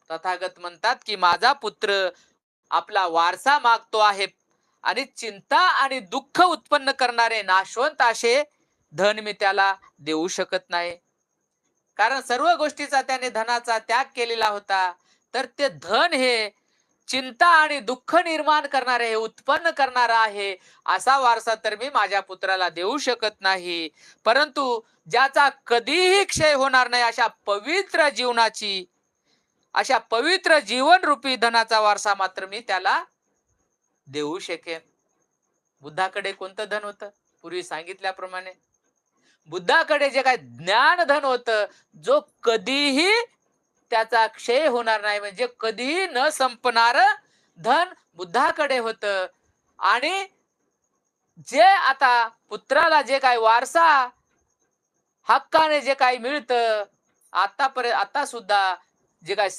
तथागत म्हणतात की माझा पुत्र आपला वारसा मागतो आहे आणि चिंता आणि दुःख उत्पन्न करणारे नाशवंत असे धन मी त्याला देऊ शकत नाही. कारण सर्व गोष्टीचा त्याने धनाचा त्याग केलेला होता. तर ते धन हे चिंता आणि दुःख निर्माण करणारे हे उत्पन्न करणारा आहे. असा वारसा तर मी माझ्या पुत्राला देऊ शकत नाही. परंतु ज्याचा कधीही क्षय होणार नाही अशा पवित्र जीवनाची, अशा पवित्र जीवनरूपी धनाचा वारसा मात्र मी त्याला देऊ शकेन. बुद्धाकडे कोणतं धन होतं? पूर्वी सांगितल्याप्रमाणे बुद्धाकडे जे काही ज्ञानधन होतं, जो कधीही त्याचा क्षय होणार नाही, म्हणजे कधीही न संपणारं धन बुद्धाकडे होतं. आणि जे आता पुत्राला जे काही वारसा हक्काने जे काही मिळतं, आता सुद्धा जे काही